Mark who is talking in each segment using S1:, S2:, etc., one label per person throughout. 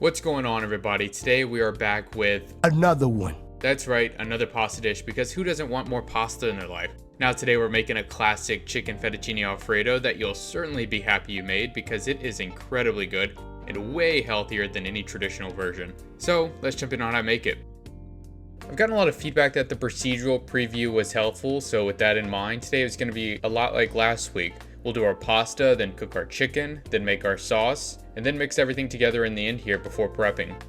S1: What's going on, everybody? Today we are back with
S2: another one.
S1: That's right, another pasta dish, because who doesn't want more pasta in their life? Now today we're making a classic chicken fettuccine Alfredo that you'll certainly be happy you made because it is incredibly good and way healthier than any traditional version. So let's jump in on how to make it. I've gotten a lot of feedback that the procedural preview was helpful, so with that in mind, today is going to be a lot like last week. We'll do our pasta, then cook our chicken, then make our sauce, and then mix everything together in the end here before prepping.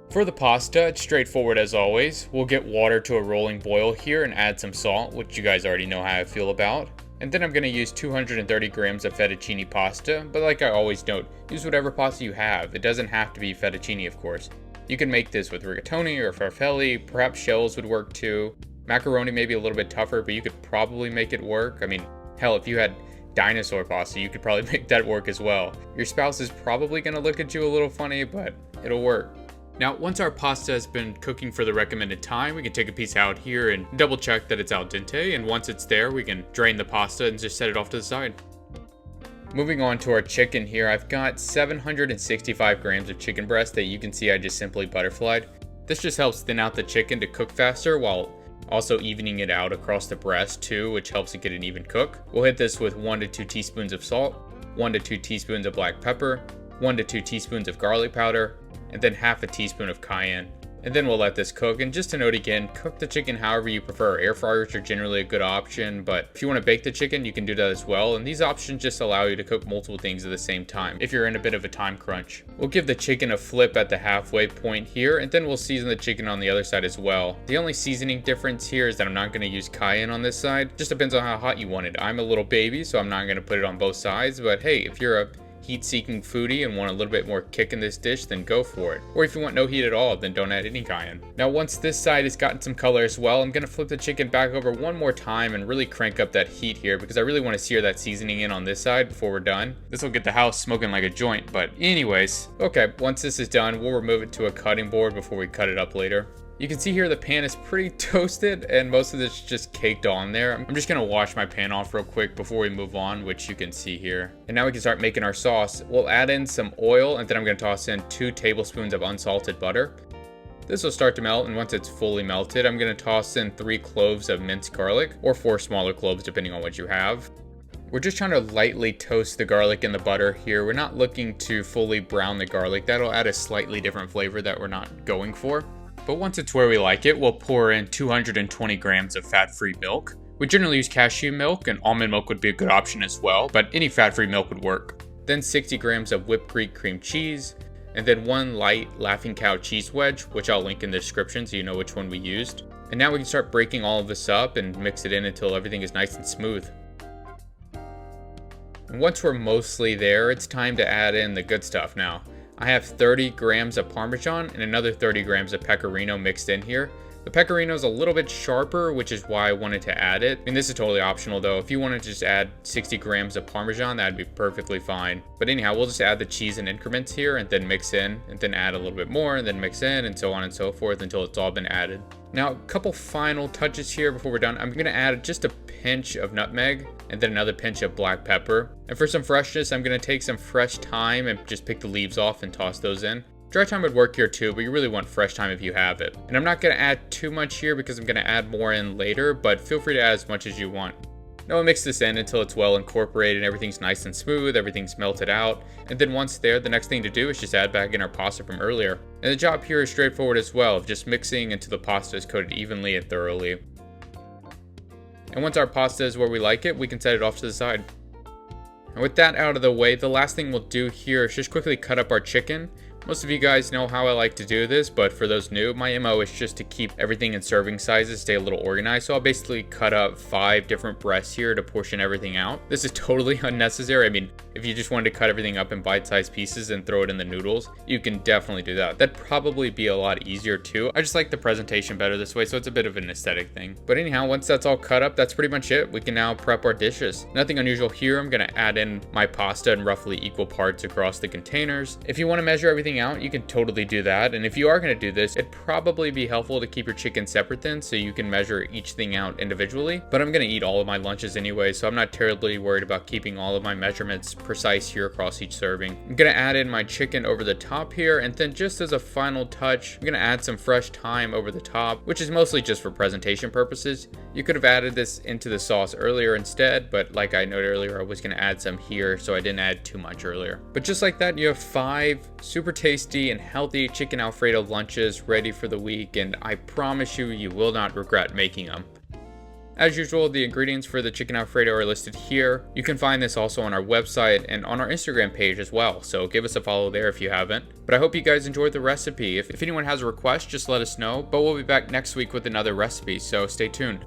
S1: For the pasta, it's straightforward as always. We'll get water to a rolling boil here and add some salt, which you guys already know how I feel about. And then I'm going to use 230 grams of fettuccine pasta, but like I always note, use whatever pasta you have. It doesn't have to be fettuccine, of course. You can make this with rigatoni or farfalle, perhaps shells would work too. Macaroni may be a little bit tougher, but you could probably make it work. I mean, hell, if you had dinosaur pasta, you could probably make that work as well. Your spouse is probably going to look at you a little funny, but it'll work. Now, once our pasta has been cooking for the recommended time, we can take a piece out here and double check that it's al dente, and once it's there, we can drain the pasta and just set it off to the side. Moving on to our chicken here, I've got 765 grams of chicken breast that you can see I just simply butterflied. This just helps thin out the chicken to cook faster while also evening it out across the breast too, which helps it get an even cook. We'll hit this with 1 to 2 teaspoons of salt, 1 to 2 teaspoons of black pepper, 1 to 2 teaspoons of garlic powder, and then half a teaspoon of cayenne. And then we'll let this cook. And just to note again, cook the chicken however you prefer. Air fryers are generally a good option, but if you want to bake the chicken, you can do that as well. And these options just allow you to cook multiple things at the same time if you're in a bit of a time crunch. We'll give the chicken a flip at the halfway point here, and then we'll season the chicken on the other side as well. The only seasoning difference here is that I'm not going to use cayenne on this side. Just depends on how hot you want it. I'm a little baby, so I'm not going to put it on both sides, but hey, if you're a heat-seeking foodie and want a little bit more kick in this dish, then go for it. Or if you want no heat at all, then don't add any cayenne. Now, once this side has gotten some color as well, I'm going to flip the chicken back over one more time and really crank up that heat here because I really want to sear that seasoning in on this side before we're done. This will get the house smoking like a joint, but anyways. Okay, once this is done, we'll remove it to a cutting board before we cut it up later. You can see here the pan is pretty toasted and most of this just caked on there. I'm just gonna wash my pan off real quick before we move on, which you can see here. And now we can start making our sauce. We'll add in some oil and then I'm gonna toss in 2 tablespoons of unsalted butter. This will start to melt, and once it's fully melted, I'm gonna toss in 3 cloves of minced garlic, or 4 smaller cloves depending on what you have. We're just trying to lightly toast the garlic in the butter here. We're not looking to fully brown the garlic. That'll add a slightly different flavor that we're not going for. But once it's where we like it, we'll pour in 220 grams of fat-free milk. We generally use cashew milk, and almond milk would be a good option as well, but any fat-free milk would work. Then 60 grams of whipped cream cheese, and then 1 light Laughing Cow cheese wedge, which I'll link in the description so you know which one we used. And now we can start breaking all of this up and mix it in until everything is nice and smooth. And once we're mostly there, it's time to add in the good stuff now. I have 30 grams of Parmesan and another 30 grams of Pecorino mixed in here. The Pecorino is a little bit sharper, which is why I wanted to add it. And this is totally optional though. If you want to just add 60 grams of Parmesan, that'd be perfectly fine. But anyhow, we'll just add the cheese in increments here and then mix in and then add a little bit more and then mix in and so on and so forth until it's all been added. Now, a couple final touches here before we're done. I'm going to add just a pinch of nutmeg and then another pinch of black pepper. And for some freshness, I'm going to take some fresh thyme and just pick the leaves off and toss those in. Dry thyme would work here too, but you really want fresh thyme if you have it. And I'm not going to add too much here because I'm going to add more in later, but feel free to add as much as you want. Now we'll mix this in until it's well incorporated and everything's nice and smooth, everything's melted out. And then once there, the next thing to do is just add back in our pasta from earlier. And the job here is straightforward as well, of just mixing until the pasta is coated evenly and thoroughly. And once our pasta is where we like it, we can set it off to the side. And with that out of the way, the last thing we'll do here is just quickly cut up our chicken. Most of you guys know how I like to do this, but for those new, my MO is just to keep everything in serving sizes, stay a little organized. So I'll basically cut up 5 different breasts here to portion everything out. This is totally unnecessary. I mean, if you just wanted to cut everything up in bite-sized pieces and throw it in the noodles, you can definitely do that. That'd probably be a lot easier too. I just like the presentation better this way, so it's a bit of an aesthetic thing. But anyhow, once that's all cut up, that's pretty much it. We can now prep our dishes. Nothing unusual here. I'm gonna add in my pasta in roughly equal parts across the containers. If you want to measure everything everything out, you can totally do that. And if you are going to do this, it'd probably be helpful to keep your chicken separate then, so you can measure each thing out individually. But I'm going to eat all of my lunches anyway, so I'm not terribly worried about keeping all of my measurements precise here across each serving. I'm going to add in my chicken over the top here, and then just as a final touch, I'm going to add some fresh thyme over the top, which is mostly just for presentation purposes. You could have added this into the sauce earlier instead, but like I noted earlier, I was going to add some here, so I didn't add too much earlier. But just like that, you have 5 super tasty and healthy chicken Alfredo lunches ready for the week, and I promise you, you will not regret making them. As usual, the ingredients for the chicken Alfredo are listed here. You can find this also on our website and on our Instagram page as well, so give us a follow there if you haven't. But I hope you guys enjoyed the recipe. If anyone has a request, just let us know, but we'll be back next week with another recipe, so stay tuned.